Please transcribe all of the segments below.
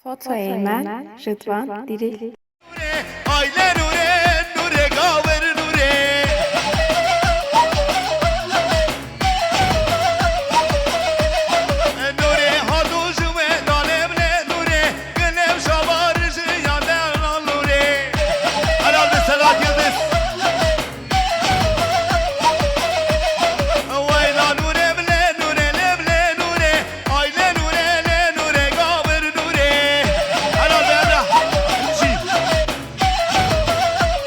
Fotoğraflar Rıdvan Diril. Aile nure, nure gaver nure. Nure hadu jume dalemle nure. Gülüm şabarışı yandan nure. Helal be Sedat Yıldız. Vayla nure bile nure leble nure. Aile nure le nure gaver nure. Helal be Emrah.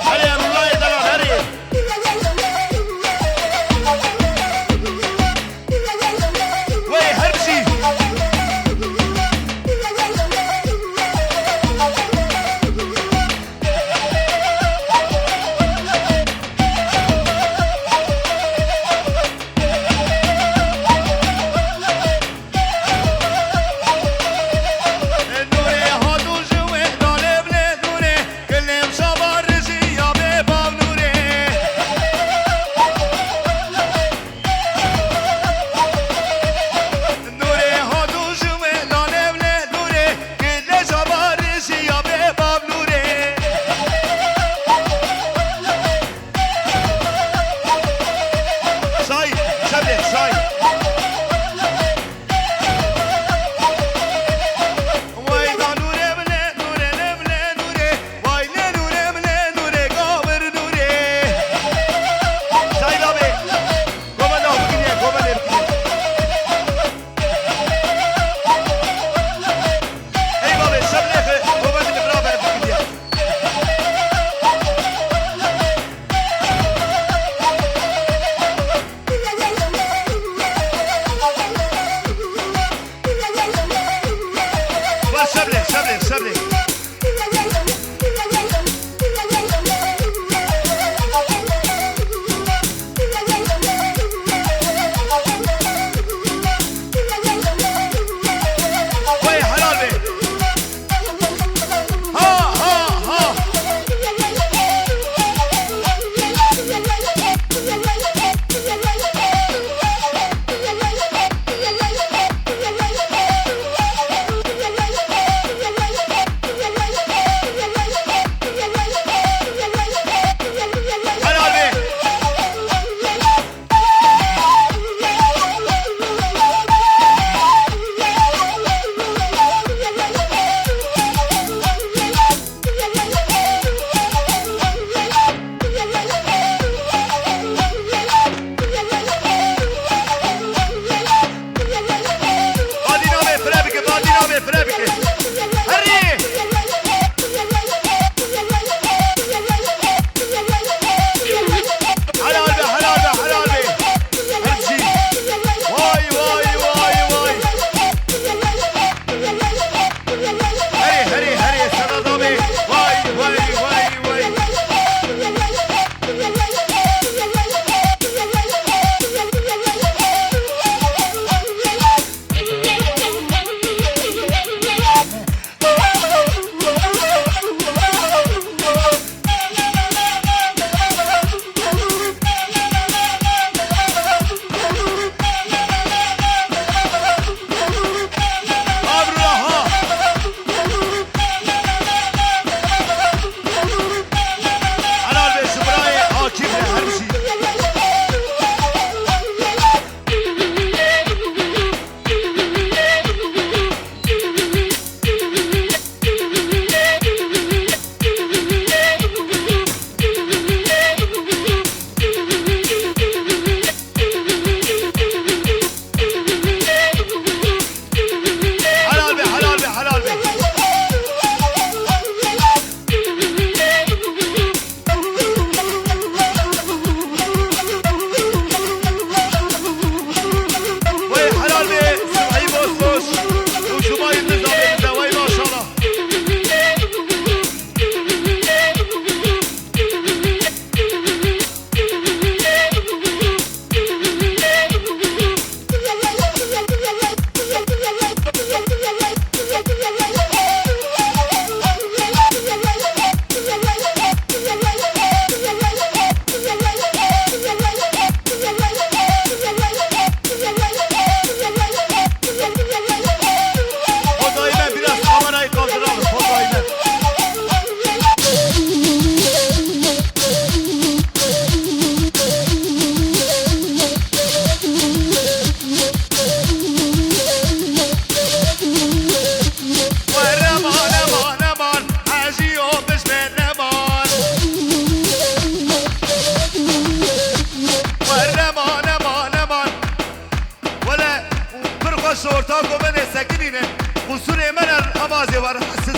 Hadi Emrullah yeter hadi. Vay her bir şey. Nure hadu jume dalemle nure. Gülüm şabarışı ya be bav nure. Nure hadu jume dalemle nure. Gülüm şabarışı ya be bav nure. Say, şöyle say. Vay da nure bile nure le bile nure. Vay le nure bile nure gaver nure. Say da be. Gomen da bugün ya gomen erkin. Ey babe şöyle gomen de beraber bugün ya. Var şöyle şöyle şöyle. Vay helal be. Ha ha ha.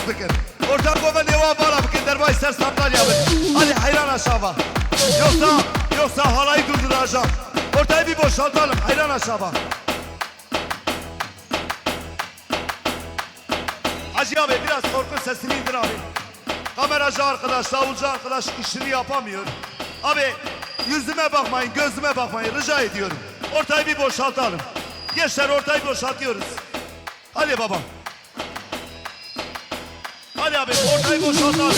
sık fikir. Orta kova neva var abi derba ister saptal yapın. Hadi hayran aşağı. Yoksa halayı durduracağım. Ortayı bir boşaltalım hayran aşağı. Hacı abi biraz korku sesini indir abi. Kameracı arkadaş, davulcu arkadaş işini yapamıyor. Abi yüzüme bakmayın, gözüme bakmayın rica ediyorum. Ortayı bir boşaltalım. Gençler ortayı boşaltıyoruz. Hadi babam. Hadi abi ortayı boşaltalım.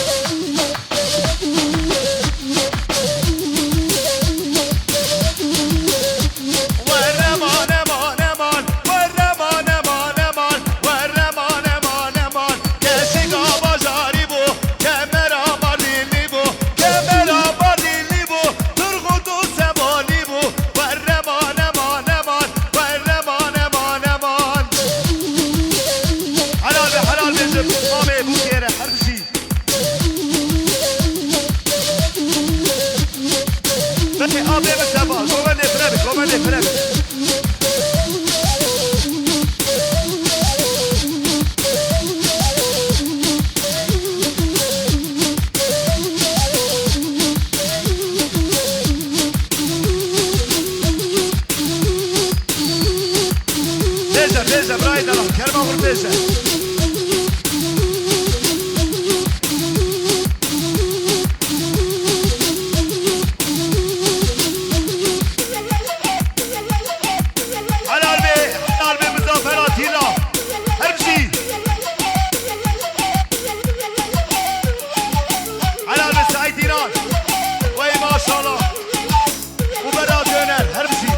Beja, Braida, Kerma vur beja. Helal be Muzaffer Atilla. Hepsi. Helal be Said İnan. Vay maşallah. Bu Berat Döner, hepsi.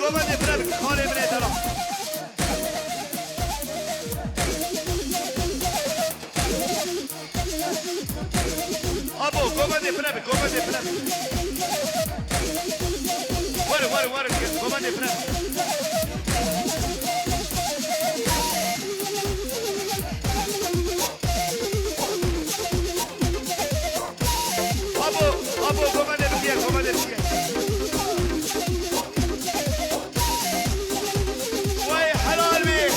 كوماندي فرابك خالي من ادرا ابو كوماندي فرابك ورا كوماندي فرابك ابو كوماندي بديه وي حلال بيه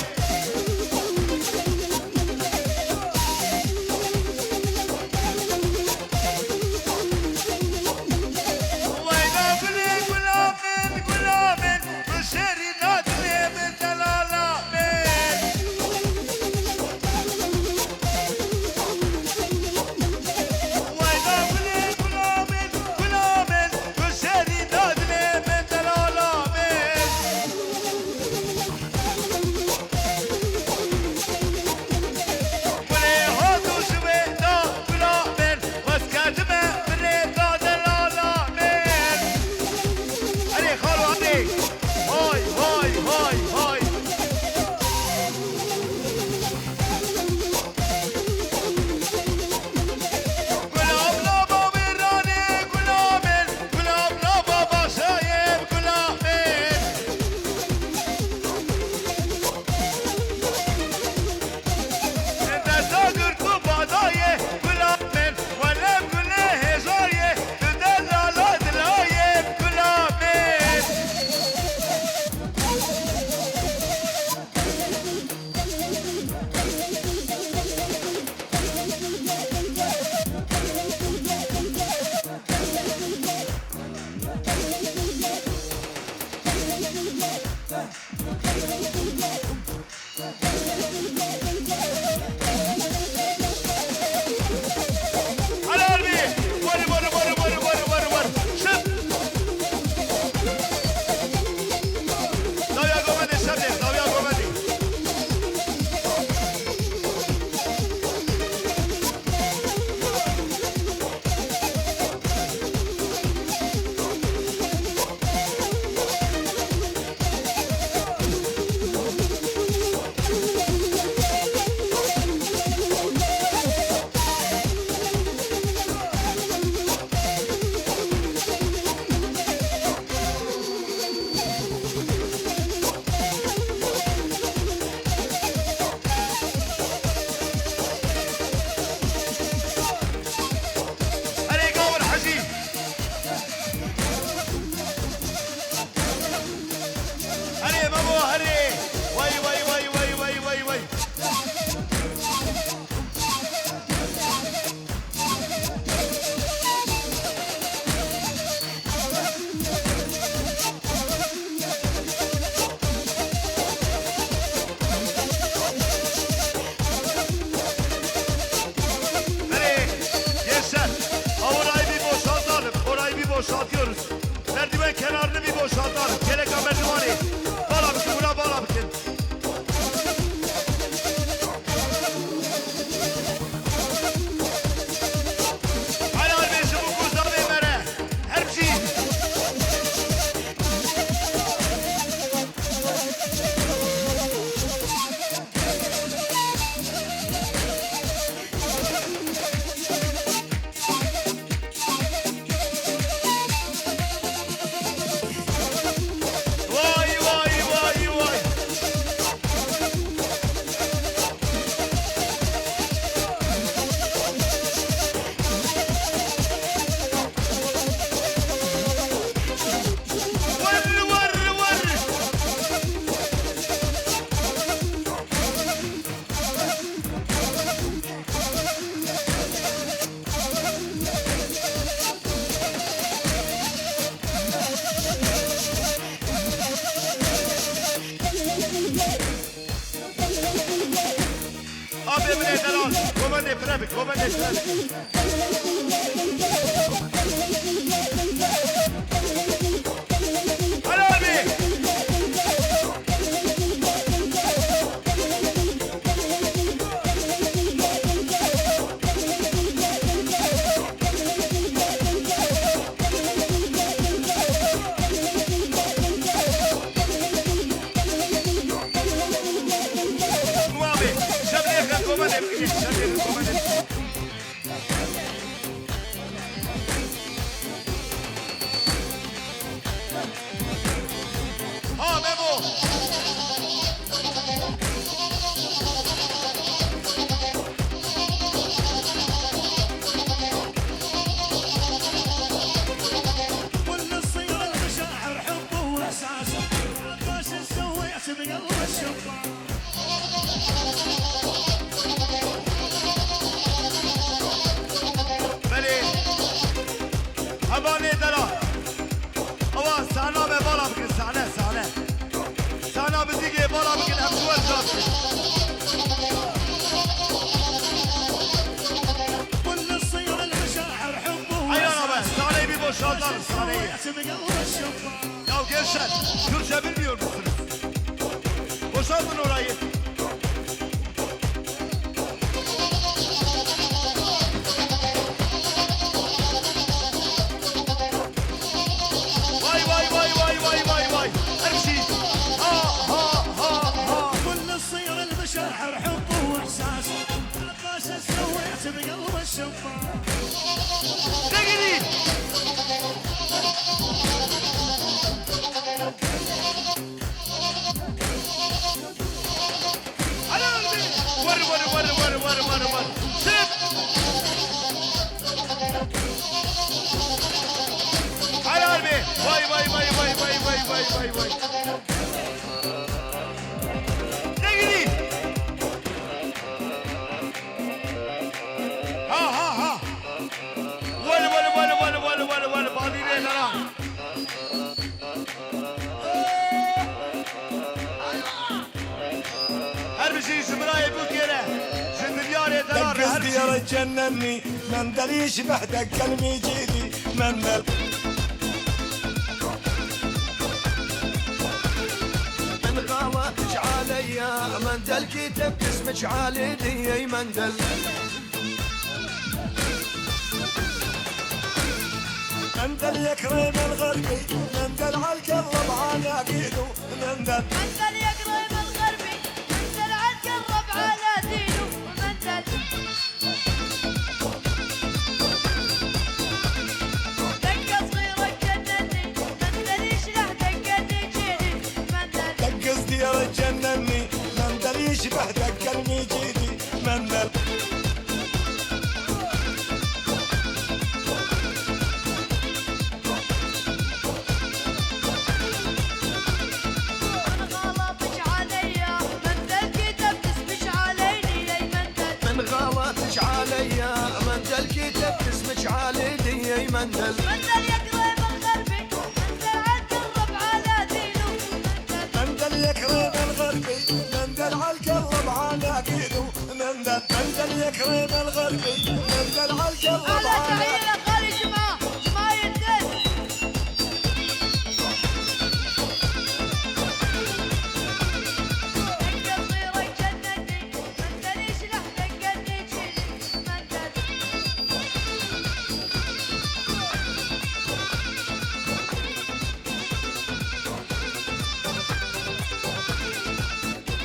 Boşaltıyoruz. Merdiven kenarını bir boşaltalım. Keleka merdiveni. Bağla bitin, buna bağla bitin. Helal beşi bu kuzda memere. Her şey. Abi emine eder al. Komande trafik, komande trafik. Hadi abi. بله ابانه دلا اوا سانا به بالا بکن سانا بزیگه بالا بکن همسوال جاست كل الصير المشاعر حبه ayran abi sahneyi bir boşaltalım sahneyi ya gençler Kürtçe bilmiyor musunuz? Boşaltın orayı vay her şey ha كل الصير المشاعر حبه واحساس عباس سويت بقلب الشفاف ne gideyim hadi abi var sip hadi abi vay ne gideyim ha var badire sana her bir şey zımraya bu kere zindiyar yeter دقز her ديار şey تجنني من دل يشبه دق الميجيدي من دل من غاوتك عليا مندل كتب اسمك عليدي يا مندل من دل يكرم الغربي من دل عالقلب عناقيده من دل منزل يقرب الغربي منزل عالقرب على دينه منزل دقة صغيرة تجنني منزل يشلح دقة يجيني منزل دقز ديار تجنني من دل يشبه دق الميجيدي من دل من غلطك عليا منزل كتب اسمك عليني يا منزل من غاوتك عليا مندل كتب اسمك عليدي يا مندل منزل يقرب الغربي منزل عالقرب على دينه منزل من دل يكرم الغربي من دل عالقلب عناقيده من دل من دل يكرم الغربي من دل عالقلب على عناقيده تحية خالي جماعة الدين دقة صغيرة تجنني منزل يشلح دقة يجيني منزل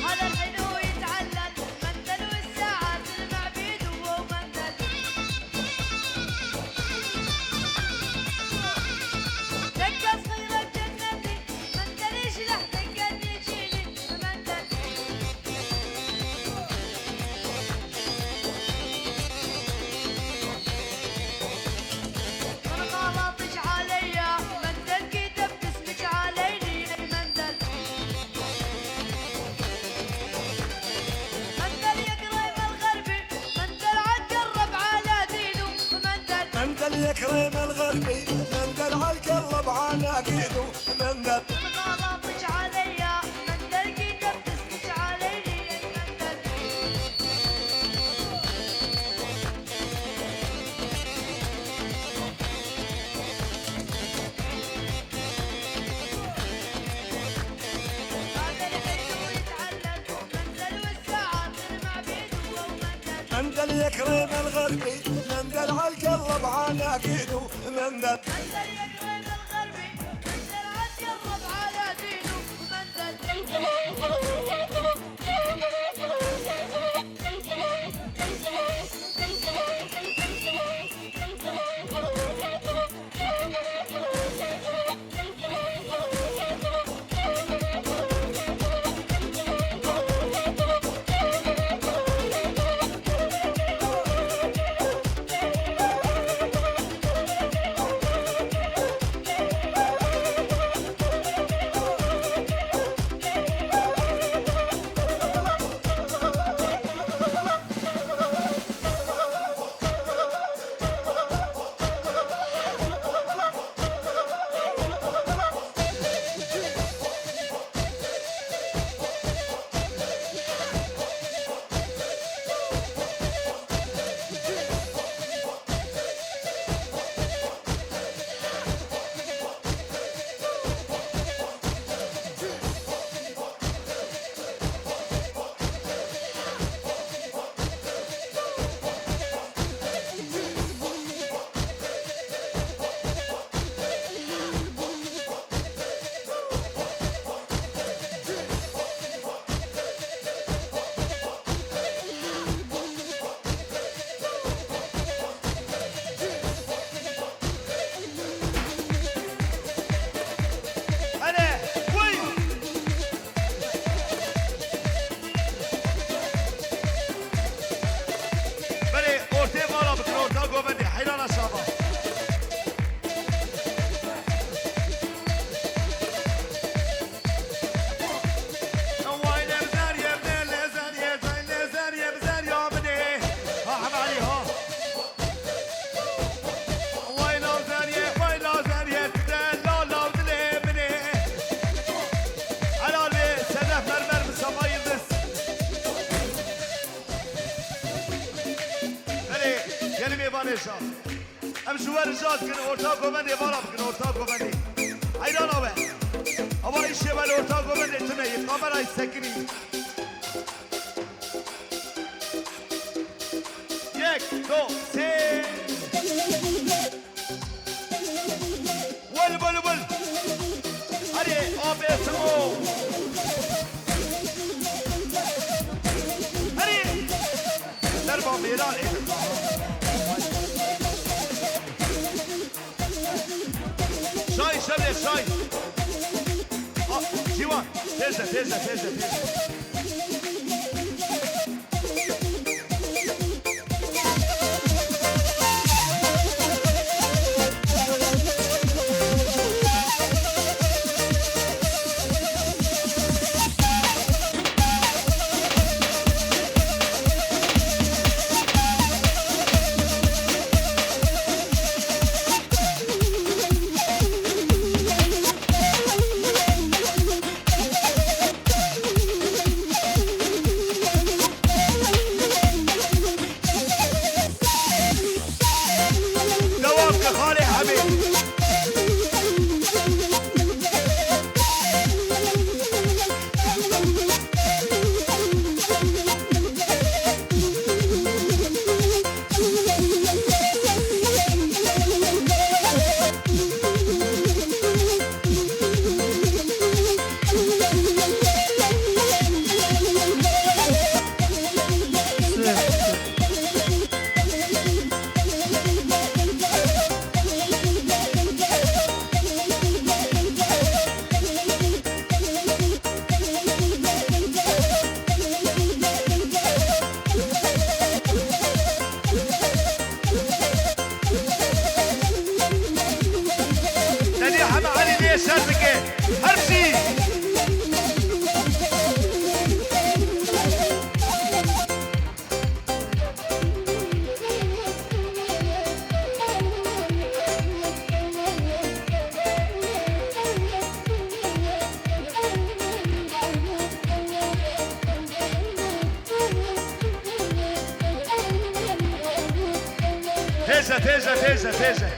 هذا الحلو يتعلل منزل والساعات المعبيد وهو منزل دقة صغيرة تجنني منزل يشلح دقة يجيني منزل من غلطك عليا منزل كتبت اسمك عليني يا منزل منزل يقرب الغربي منزل عالقرب على دينه منزل من دل يكرم الغربي من دل عالقلب عناقيده من دل من غلطك عليا منزل كتبت اسمك عليني يا منزل هذا الحلو يتعلل منزل والساعات المعبيد وهو منزل من دل يكرم الغربي من دل عالقلب عناقيده من دل منزل يقرب الغربي منزل عالقرب على دينه منزل همیشه ام جوار جاز کن ارتا گومنده بالا بکن ارتا گومنده حیران آوه اما ایشه بل ارتا گومنده تونه یه کامرای سکنی یک دو سه ول ول ول هری آب اسمو هری در با میران شای شبه شای جیوان تیزه تیزه تیزه تیزه تيزة تيزة تيزة تيزة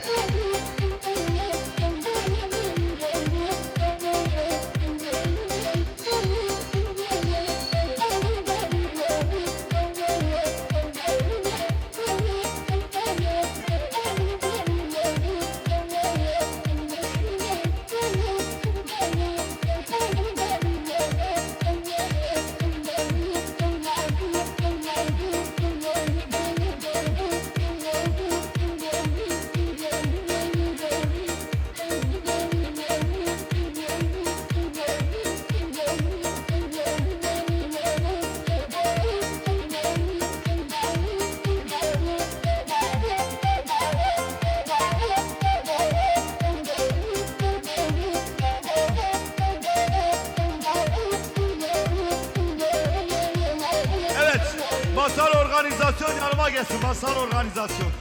Masal organizasyon yanıma gelsin. Masal organizasyon.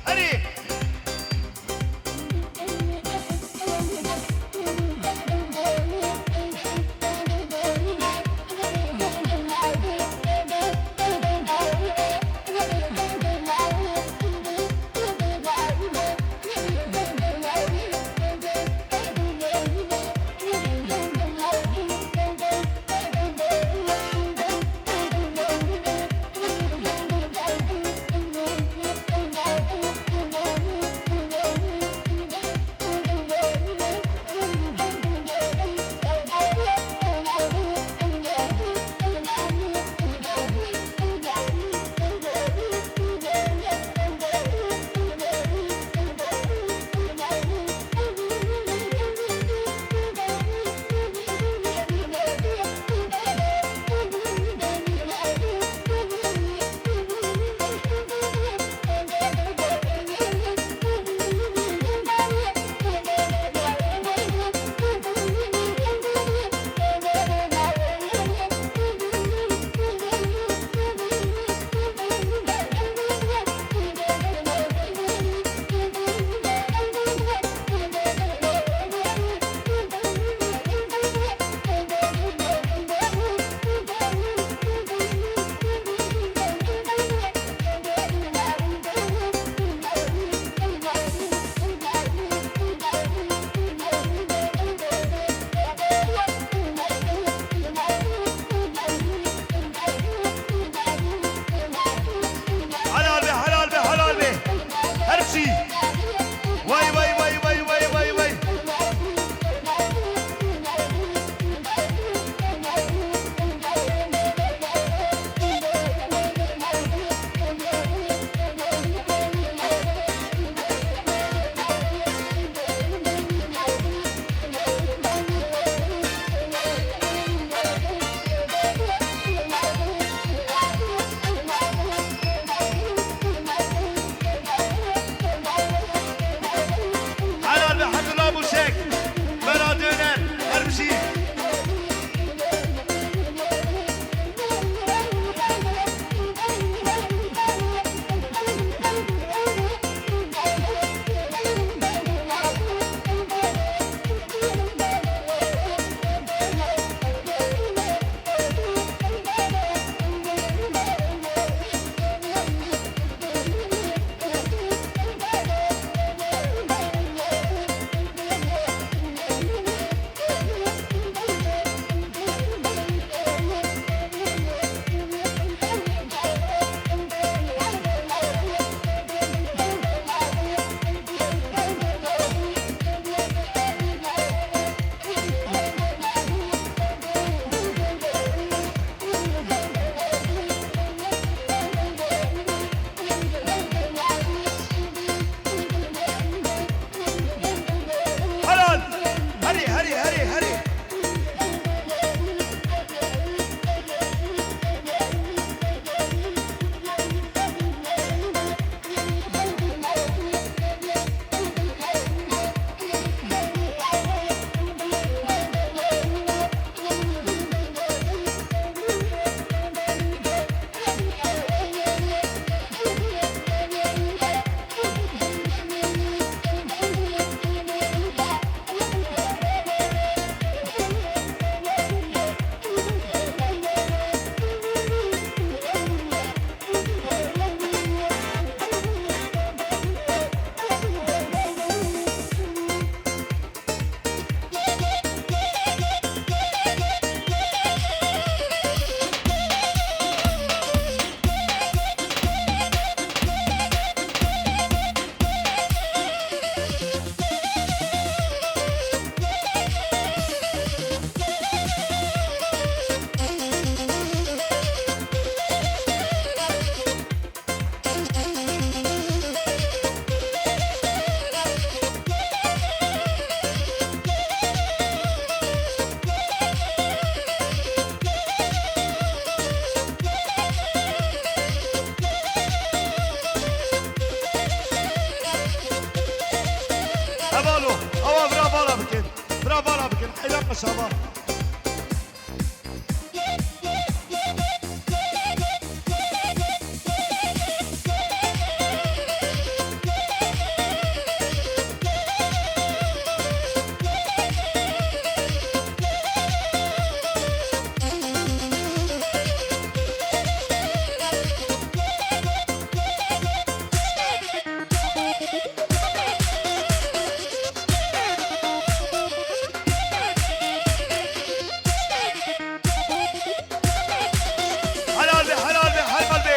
Hadi. maşallah. Helal be, helal be, helal be.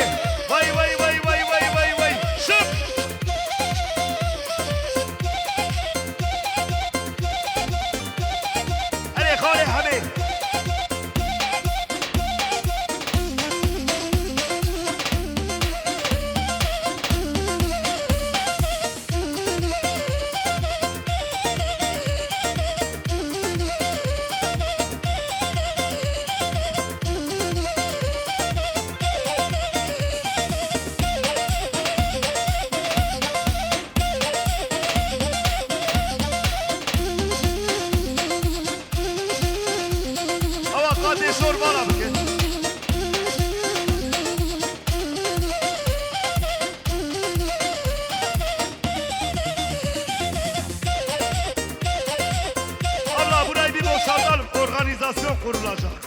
Vay vay vay vay vay vay vay. Şıp. Hadi Khali Hamid. Hava Kadir Sorban'a bakın. Allah burayı bir boşaltalım. Organizasyon kurulacak.